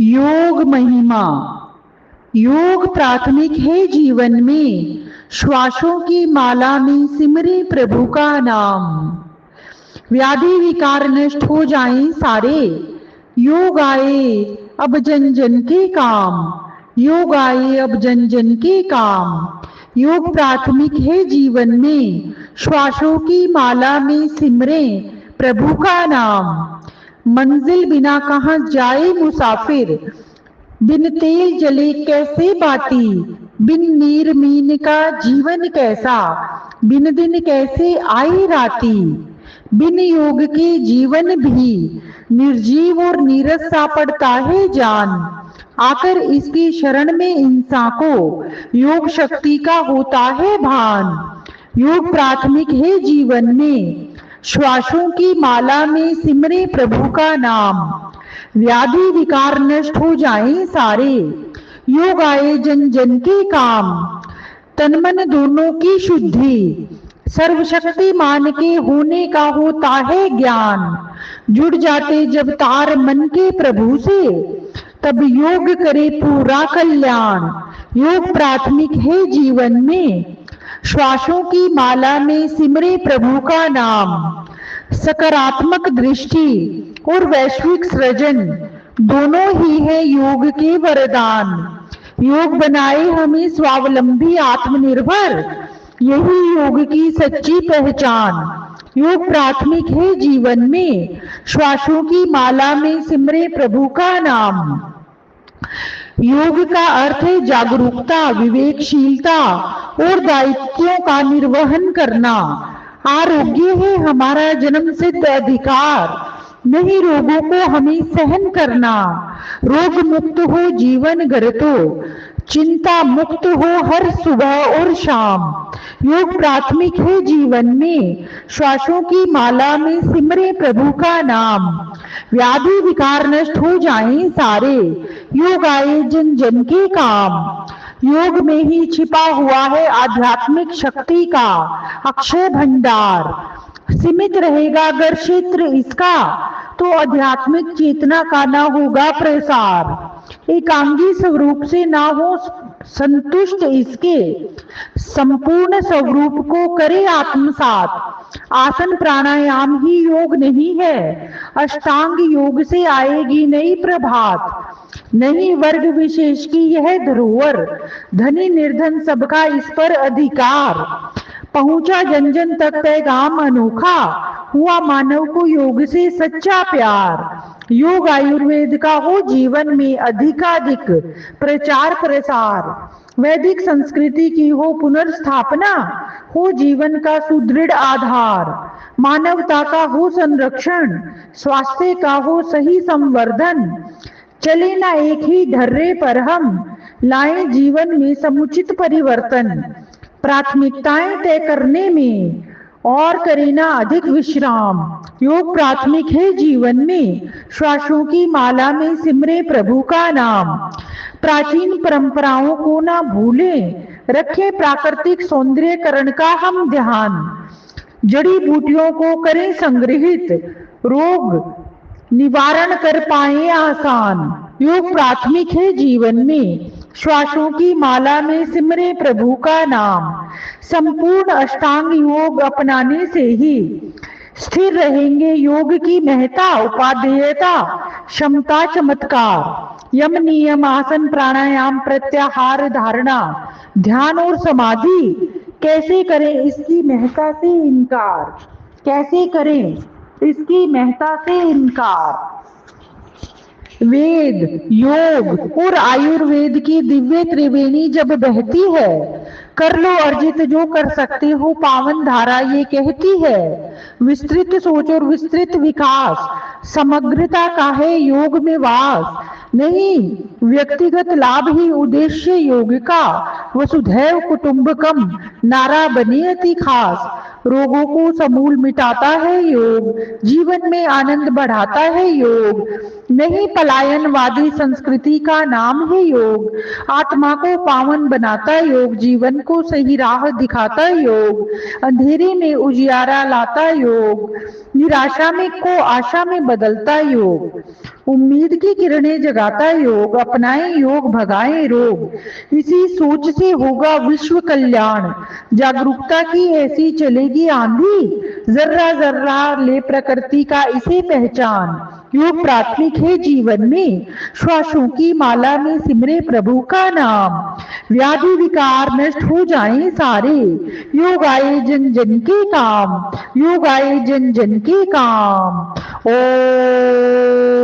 योग महिमा। योग प्राथमिक है जीवन में, श्वासों की माला में सिमरे प्रभु का नाम। व्याधि विकार नष्ट हो जाएं सारे, योग आए अब जन जन के काम। योग आए अब जन जन के काम। योग प्राथमिक है जीवन में, श्वासों की माला में सिमरे प्रभु का नाम। मंजिल बिना कहाँ जाए मुसाफिर, बिन तेल जले कैसे बाती। बिन नीर मीन का जीवन कैसा, बिन दिन कैसे आई राती। बिन योग के जीवन भी निर्जीव और नीरस सा पड़ता है जान। आकर इसकी शरण में इंसान को योग शक्ति का होता है भान। योग प्राथमिक है जीवन में, श्वासों की माला में सिमरे प्रभु का नाम। व्याधि विकार नष्ट हो जाएं सारे, योग आए जन जन के काम। तन मन दोनों की शुद्धि, सर्वशक्तिमान के होने का होता है ज्ञान। जुड़ जाते जब तार मन के प्रभु से, तब योग करे पूरा कल्याण। योग प्राथमिक है जीवन में, श्वासों की माला में सिमरे प्रभु का नाम। सकारात्मक दृष्टि और वैश्विक सृजन दोनों ही है योग के वरदान। योग बनाए हमें स्वावलंबी आत्मनिर्भर, यही योग की सच्ची पहचान। योग प्राथमिक है जीवन में, श्वासों की माला में सिमरे प्रभु का नाम। योग का अर्थ है जागरूकता, विवेकशीलता और दायित्वों का निर्वहन करना। आरोग्य है हमारा जन्म सिद्ध अधिकार, नहीं रोगों को हमें सहन करना। रोग मुक्त हो जीवन घर तो, चिंता मुक्त हो हर सुबह और शाम। योग प्राथमिक है जीवन में, श्वासों की माला में सिमरे प्रभु का नाम। व्याधि विकार नष्ट हो जाएं सारे, योग आए जन जन के काम। योग में ही छिपा हुआ है आध्यात्मिक शक्ति का अक्षय भंडार। सीमित रहेगा अगर क्षेत्र इसका, तो आध्यात्मिक चेतना का ना होगा प्रसार। एकांगी स्वरूप से ना हो संतुष्ट इसके, संपूर्ण स्वरूप को करे आत्मसात। आसन प्राणायाम ही योग नहीं है, अष्टांग योग से आएगी नई प्रभात। नहीं वर्ग विशेष की यह धरोहर, धनी निर्धन सबका इस पर अधिकार। पहुंचा जन जन तक पैगाम अनोखा, हुआ मानव को योग से सच्चा प्यार। योग आयुर्वेद का हो जीवन में अधिकाधिक प्रचार प्रसार। वैदिक संस्कृति की हो पुनर्स्थापना, हो जीवन का सुदृढ़ आधार। मानवता का हो संरक्षण, स्वास्थ्य का हो सही संवर्धन। चले ना एक ही ढर्रे पर हम, लाएं जीवन में समुचित परिवर्तन। प्राथमिकताएं तय करने में और करें ना अधिक विश्राम। योग प्राथमिक है जीवन में, श्वासों की माला में सिमरे प्रभु का नाम। प्राचीन परंपराओं को ना भूलें, रखें प्राकृतिक सौंदर्यकरण का हम ध्यान। जड़ी बूटियों को करें संग्रहित, रोग निवारण कर पाए आसान। योग प्राथमिक है जीवन में, श्वासों की माला में सिमरे प्रभु का नाम। संपूर्ण अष्टांग योग अपनाने से ही स्थिर रहेंगे योग की महत्ता, उपादेयता, क्षमता, चमत्कार। यम नियम, आसन, प्राणायाम, प्रत्याहार, धारणा, ध्यान और समाधि कैसे करें इसकी महत्ता से इनकार। कैसे करें इसकी महत्ता से इनकार। वेद, योग और आयुर्वेद की दिव्य त्रिवेणी जब बहती है, कर लो अर्जित जो कर सकते हो पावन धारा ये कहती है। विस्तृत सोच और विस्तृत विकास, समग्रता का है योग में वास। नहीं व्यक्तिगत लाभ ही उद्देश्य योग का, वसुधैव कुटुंबकम नारा बने अति खास। रोगों को समूल मिटाता है योग, जीवन में आनंद बढ़ाता है योग, नहीं पलायनवादी संस्कृति का नाम है योग, आत्मा को पावन बनाता है योग, जीवन को सही राह दिखाता है योग, अंधेरे में उजियारा लाता है योग, निराशा में को आशा में बदलता है योग, उम्मीद की किरणें जगाता है योग, अपनाएं योग भगाएं रोग, इसी सोच से होगा विश्व कल्याण, जागरूकता की ऐसी चलेगी आंधी, जर्रा जर्रा ले प्रकृति का इसे पहचान, योग प्राथमिक है जीवन में, श्वासों की माला में सिमरे प्रभु का नाम, व्याधि विकार नष्ट हो जाएं सारे, योग आए जन जन के काम, योग आए जन जन के काम। ओम